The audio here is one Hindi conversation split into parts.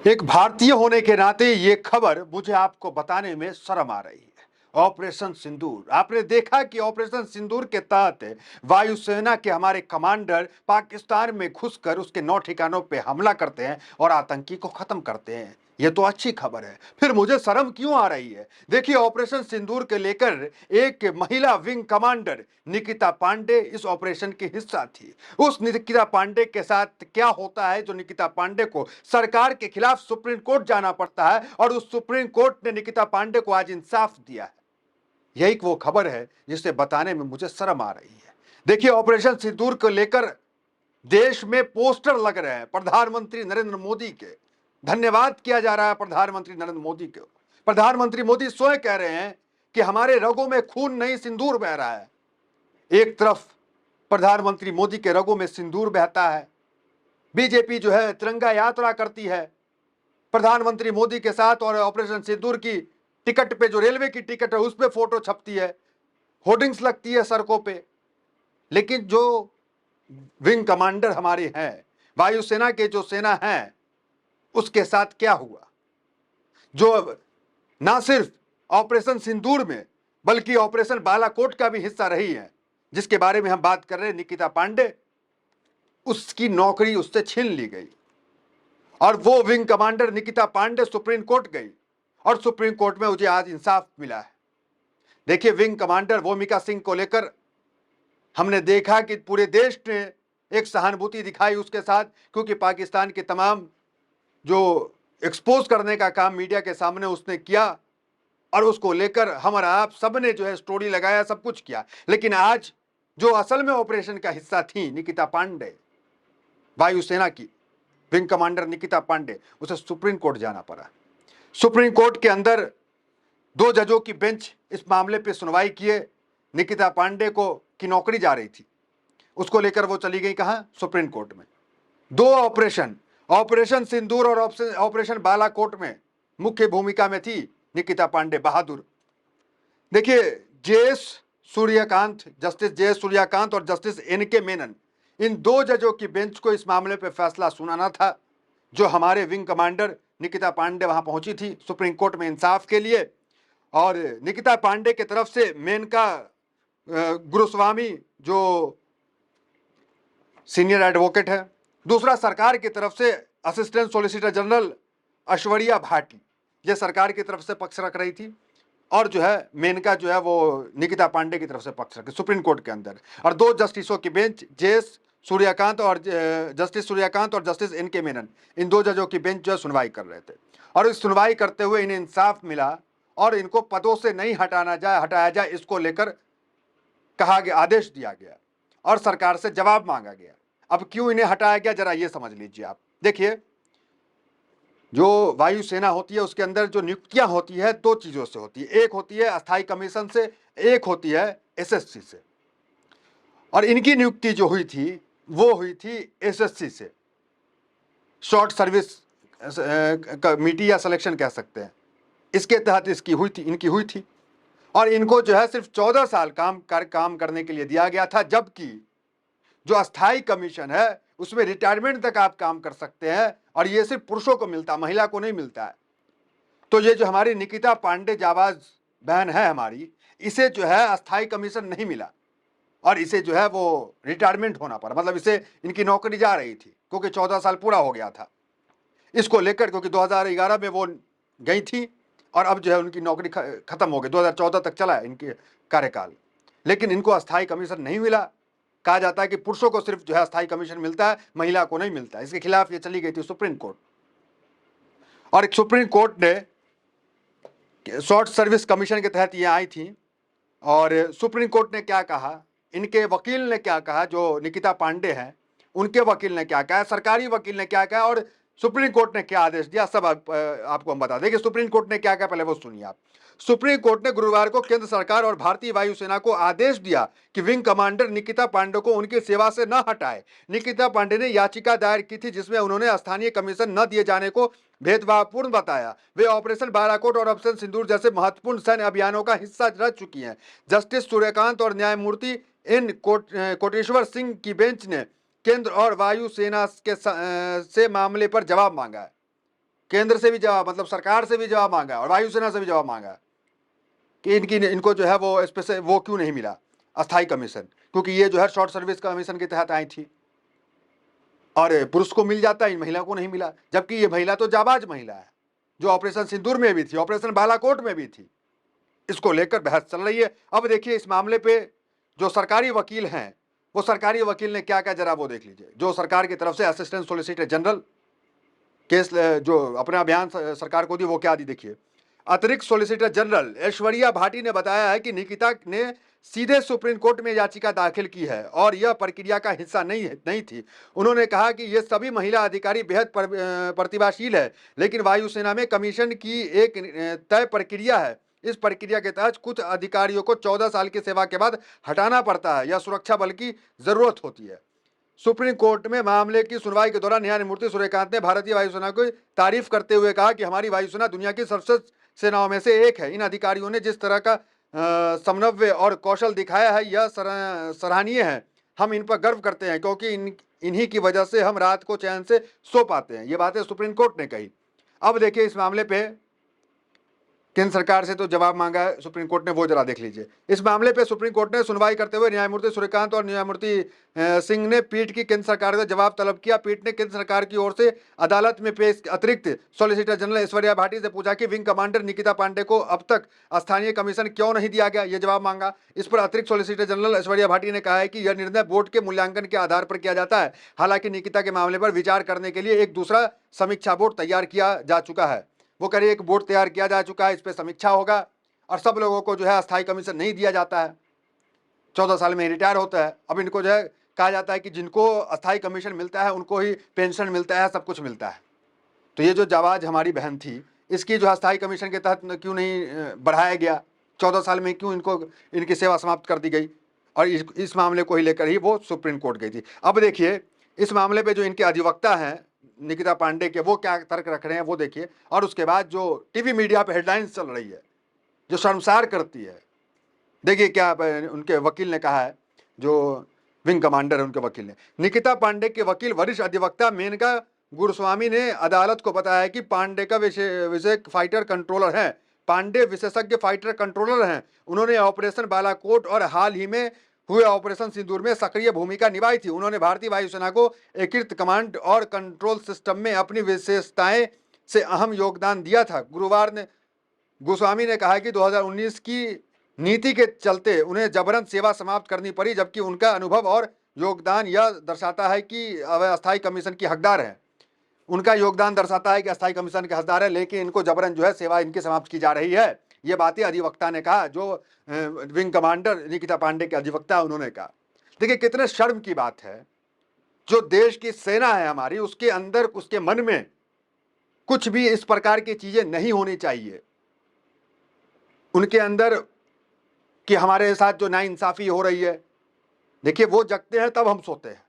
एक भारतीय होने के नाते ये खबर मुझे आपको बताने में शर्म आ रही है। ऑपरेशन सिंदूर, आपने देखा कि ऑपरेशन सिंदूर के तहत वायुसेना के हमारे कमांडर पाकिस्तान में घुसकर उसके 9 ठिकानों पे हमला करते हैं और आतंकी को खत्म करते हैं। ये तो अच्छी खबर है, फिर मुझे शर्म क्यों आ रही है? देखिए, ऑपरेशन सिंदूर के लेकर एक महिला विंग कमांडर निकिता पांडे इस ऑपरेशन की हिस्सा थी। उस निकिता पांडे के साथ क्या होता है जो निकिता पांडे को सरकार के खिलाफ सुप्रीम कोर्ट जाना पड़ता है, और उस सुप्रीम कोर्ट ने निकिता पांडे को आज इंसाफ दिया है। यही वो खबर है जिसे बताने में मुझे शर्म आ रही है। देखिए, ऑपरेशन सिंदूर को लेकर देश में पोस्टर लग रहे हैं प्रधानमंत्री नरेंद्र मोदी के। धन्यवाद किया जा रहा है प्रधानमंत्री नरेंद्र मोदी को। प्रधानमंत्री मोदी स्वयं कह रहे हैं कि हमारे रगों में खून नहीं, सिंदूर बह रहा है। एक तरफ प्रधानमंत्री मोदी के रगों में सिंदूर बहता है, बीजेपी जो है तिरंगा यात्रा करती है प्रधानमंत्री मोदी के साथ, और ऑपरेशन सिंदूर की टिकट पे, जो रेलवे की टिकट है, उस पे फोटो छपती है, होर्डिंग्स लगती है सड़कों पे। लेकिन जो विंग कमांडर हमारे हैं, वायुसेना के जो सेना है, उसके साथ क्या हुआ? जो ना सिर्फ ऑपरेशन सिंदूर में बल्कि ऑपरेशन बालाकोट का भी हिस्सा रही है, जिसके बारे में हम बात कर रहे हैं, निकिता पांडे, उसकी नौकरी उससे छीन ली गई। और वो wing commander Nikita Pandey supreme court गई और सुप्रीम कोर्ट में मुझे आज इंसाफ मिला है। देखिए, विंग कमांडर भूमिका सिंह को लेकर हमने देखा कि पूरे देश ने एक सहानुभूति दिखाई उसके साथ, क्योंकि पाकिस्तान के तमाम जो एक्सपोज करने का काम मीडिया के सामने उसने किया, और उसको लेकर हमारा आप सब ने जो है स्टोरी लगाया, सब कुछ किया। लेकिन आज जो असल में ऑपरेशन का हिस्सा थी निकिता पांडे, वायुसेना की विंग कमांडर निकिता पांडे, उसे सुप्रीम कोर्ट जाना पड़ा। सुप्रीम कोर्ट के अंदर 2 जजों की बेंच इस मामले पे सुनवाई किए। निकिता पांडे को की नौकरी जा रही थी, उसको लेकर वो चली गई कहां? सुप्रीम कोर्ट में। 2 ऑपरेशन, ऑपरेशन सिंदूर और ऑपरेशन बालाकोट में मुख्य भूमिका में थी निकिता पांडे, बहादुर। देखिए, जस्टिस जे सूर्यकांत और जस्टिस एन.के. मेनन, इन 2 जजों की बेंच को इस मामले पर फैसला सुनाना था। जो हमारे विंग कमांडर निकिता पांडे वहां पहुंची थी सुप्रीम कोर्ट में इंसाफ के लिए, और निकिता पांडे की तरफ से मेनका गुरुस्वामी जो सीनियर एडवोकेट है, दूसरा सरकार की तरफ से assistant solicitor general Aishwarya Bhati, ये सरकार की तरफ से पक्ष रख रही थी, और जो है मेनका जो है वो निकिता पांडे की तरफ से पक्ष रखे सुप्रीम कोर्ट के अंदर। और 2 जस्टिसों की बेंच, जस्टिस सूर्यकांत और जस्टिस एन.के. मेनन, इन 2 जजों की बेंच जो है सुनवाई कर रहे थे, और इस सुनवाई करते हुए इन्हें इंसाफ मिला, और इनको पदों से नहीं हटाया जाए, इसको लेकर कहा गया, आदेश दिया गया, और सरकार से जवाब मांगा गया। अब क्यों इन्हें हटाया गया, जरा ये समझ लीजिए आप। देखिए, जो वायुसेना होती है उसके अंदर जो नियुक्तियां होती है, 2 चीजों से होती है। एक होती है अस्थायी कमीशन से, एक होती है एसएससी से। और इनकी नियुक्ति जो हुई थी वो हुई थी एसएससी से, शॉर्ट सर्विस कमेटी या सिलेक्शन कह सकते हैं, इसके तहत इनकी हुई थी। और इनको जो है सिर्फ 14 साल काम करने के लिए दिया गया था, जबकि जो अस्थायी कमीशन है उसमें रिटायरमेंट तक आप काम कर सकते हैं, और ये सिर्फ पुरुषों को मिलता है, महिला को नहीं मिलता है। तो ये जो हमारी निकिता पांडे जाबाज बहन है हमारी, इसे जो है अस्थायी कमीशन नहीं मिला, और इसे जो है वो रिटायरमेंट होना पड़ा, मतलब इसे इनकी नौकरी जा रही थी क्योंकि 14 साल पूरा हो गया था। इसको लेकर, क्योंकि 2011 में वो गई थी, और अब जो है उनकी नौकरी खत्म हो गई, 2014 तक चला है इनके कार्यकाल, लेकिन इनको अस्थायी कमीशन नहीं मिला। कहा जाता है कि पुरुषों को सिर्फ जो है अस्थायी कमीशन मिलता है, महिला को नहीं मिलता। इसके खिलाफ ये चली गई थी सुप्रीम कोर्ट, और एक सुप्रीम कोर्ट ने शॉर्ट सर्विस कमीशन के तहत ये आई थी, और सुप्रीम कोर्ट ने क्या कहा, इनके वकील ने क्या कहा, जो निकिता पांडे हैं उनके वकील ने क्या कहा, सरकारी वकील ने क्या कहा, और सुप्रीम कोर्ट ने क्या आदेश दिया, सब आपको हम बता दें कि सुप्रीम कोर्ट ने क्या कहा। पहले वो सुनिए आप। सुप्रीम कोर्ट ने गुरुवार को केंद्र सरकार और भारतीय वायुसेना को आदेश दिया कि विंग कमांडर निकिता पांडे को उनकी सेवा से न हटाए। निकिता पांडे ने याचिका दायर की थी जिसमें उन्होंने स्थानीय कमीशन न दिए जाने को भेदभावपूर्ण बताया। वे ऑपरेशन बालाकोट और ऑपरेशन सिंदूर जैसे महत्वपूर्ण सैन्य अभियानों का हिस्सा रह चुकी हैं। जस्टिस सूर्यकांत और न्यायमूर्ति एन कोटेश्वर सिंह की बेंच ने केंद्र और वायुसेना से मामले पर जवाब मांगा है। केंद्र से भी जवाब, मतलब सरकार से भी जवाब मांगा और वायुसेना से भी जवाब मांगा कि इनको जो है वो स्पेशल वो क्यों नहीं मिला अस्थायी कमीशन, क्योंकि ये जो है शॉर्ट सर्विस कमीशन के तहत आई थी और पुरुष को मिल जाता है, इन महिला को नहीं मिला, जबकि ये महिला तो जाबाज महिला है जो ऑपरेशन सिंदूर में भी थी, ऑपरेशन बालाकोट में भी थी। इसको लेकर बहस चल रही है। अब देखिए इस मामले पे जो सरकारी वकील हैं, वो सरकारी वकील ने क्या क्या जरा वो देख लीजिए। जो सरकार की तरफ से असिस्टेंट सोलिसिटर जनरल केस जो अपना बयान सरकार को दी, वो क्या दी देखिए। अतिरिक्त सोलिसिटर जनरल ऐश्वर्या भाटी ने बताया है कि निकिता ने सीधे सुप्रीम कोर्ट में याचिका दाखिल की है और यह प्रक्रिया का हिस्सा नहीं थी। उन्होंने कहा कि ये सभी महिला अधिकारी बेहद प्रतिभाशील है, लेकिन वायुसेना में कमीशन की एक तय प्रक्रिया है। इस प्रक्रिया के तहत कुछ अधिकारियों को 14 साल की सेवा के बाद हटाना पड़ता है या सुरक्षा बल की जरूरत होती है। सुप्रीम कोर्ट में मामले की सुनवाई के दौरान न्यायमूर्ति सूर्यकांत ने भारतीय वायुसेना की तारीफ करते हुए कहा कि हमारी वायुसेना दुनिया की सर्वश्रेष्ठ सेनाओं में से एक है। इन अधिकारियों ने जिस तरह का समन्वय और कौशल दिखाया है यह सराहनीय है। हम इन पर गर्व करते हैं क्योंकि इन्हीं की वजह से हम रात को चैन से सो पाते हैं। ये बातें सुप्रीम कोर्ट ने कही। अब देखिए इस मामले पे केंद्र सरकार से तो जवाब मांगा है सुप्रीम कोर्ट ने, वो जरा देख लीजिए। इस मामले पे सुप्रीम कोर्ट ने सुनवाई करते हुए न्यायमूर्ति सूर्यकांत और न्यायमूर्ति सिंह ने पीठ की केंद्र सरकार से जवाब तलब किया। पीठ ने केंद्र सरकार की ओर से अदालत में पेश अतिरिक्त सॉलिसिटर जनरल ऐश्वर्या भाटी से पूछा कि विंग कमांडर निकिता पांडे को अब तक स्थानीय कमीशन क्यों नहीं दिया गया, ये जवाब मांगा। इस पर अतिरिक्त सॉलिसिटर जनरल ऐश्वर्या भाटी ने कहा है कि यह निर्णय बोर्ड के मूल्यांकन के आधार पर किया जाता है। हालांकि निकिता के मामले पर विचार करने के लिए एक दूसरा समीक्षा बोर्ड तैयार किया जा चुका है। वो कह रही है एक बोर्ड तैयार किया जा चुका है, इस पर समीक्षा होगा और सब लोगों को जो है अस्थायी कमीशन नहीं दिया जाता है, 14 साल में रिटायर होता है। अब इनको जो है कहा जाता है कि जिनको अस्थायी कमीशन मिलता है उनको ही पेंशन मिलता है, सब कुछ मिलता है। तो ये जो जाबाज हमारी बहन थी, इसकी जो अस्थायी कमीशन के तहत क्यों नहीं बढ़ाया गया, 14 साल में क्यों इनकी सेवा समाप्त कर दी गई, और इस मामले को ही लेकर ही वो सुप्रीम कोर्ट गई थी। अब देखिए इस मामले पे जो इनके अधिवक्ता हैं निकिता पांडे के, वो क्या तर्क रख रहे हैं वो देखिए। और उसके बाद जो टीवी मीडिया पे हेडलाइंस चल रही है जो शर्मसार करती है, देखिए क्या उनके वकील ने कहा है, जो विंग कमांडर है उनके वकील ने। निकिता पांडे के वकील वरिष्ठ अधिवक्ता मेनका गुरुस्वामी ने अदालत को बताया कि पांडे का विषय फाइटर कंट्रोलर है। पांडे विशेषज्ञ फाइटर कंट्रोलर हैं। उन्होंने ऑपरेशन बालाकोट और हाल ही में हुए ऑपरेशन सिंदूर में सक्रिय भूमिका निभाई थी। उन्होंने भारतीय वायुसेना को एकीकृत कमांड और कंट्रोल सिस्टम में अपनी विशेषताएं से अहम योगदान दिया था। गुरुवार ने गोस्वामी ने कहा कि 2019 की नीति के चलते उन्हें जबरन सेवा समाप्त करनी पड़ी, जबकि उनका अनुभव और योगदान यह दर्शाता है कि वह अस्थायी कमीशन की हकदार है। उनका योगदान दर्शाता है कि अस्थायी कमीशन के हकदार है, लेकिन इनको जबरन जो है सेवा इनकी समाप्त की जा रही है। ये बातें अधिवक्ता ने कहा, जो विंग कमांडर निकिता पांडे के अधिवक्ता उन्होंने कहा। देखिए कितने शर्म की बात है, जो देश की सेना है हमारी, उसके अंदर उसके मन में कुछ भी इस प्रकार की चीजें नहीं होनी चाहिए। उनके अंदर कि हमारे साथ जो नाइंसाफी हो रही है, देखिए वो जगते हैं तब हम सोते हैं,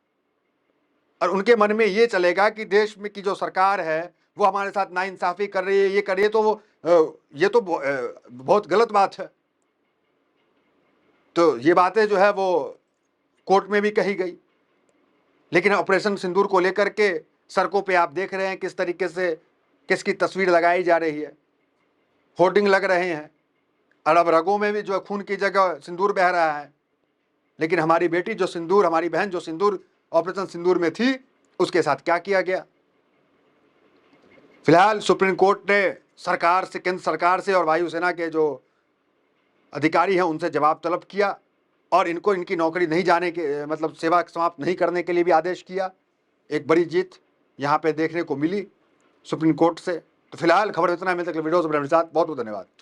और उनके मन में ये चलेगा कि देश में की जो सरकार है वो हमारे साथ नाइंसाफी कर रही है, ये कर रही है, तो ये तो बहुत गलत बात है। तो ये बातें जो है वो कोर्ट में भी कही गई। लेकिन ऑपरेशन सिंदूर को लेकर के सड़कों पे आप देख रहे हैं किस तरीके से किसकी तस्वीर लगाई जा रही है, होर्डिंग लग रहे हैं, और अब रगों में भी जो खून की जगह सिंदूर बह रहा है। लेकिन हमारी बेटी जो सिंदूर, हमारी बहन जो सिंदूर ऑपरेशन सिंदूर में थी, उसके साथ क्या किया गया। फिलहाल सुप्रीम कोर्ट ने सरकार से, केंद्र सरकार से और वायुसेना के जो अधिकारी हैं उनसे जवाब तलब किया और इनको इनकी नौकरी नहीं जाने के, मतलब सेवा समाप्त नहीं करने के लिए भी आदेश किया। एक बड़ी जीत यहाँ पे देखने को मिली सुप्रीम कोर्ट से। तो फिलहाल खबर इतना, मिलते अगले वीडियो से। बहुत बहुत धन्यवाद।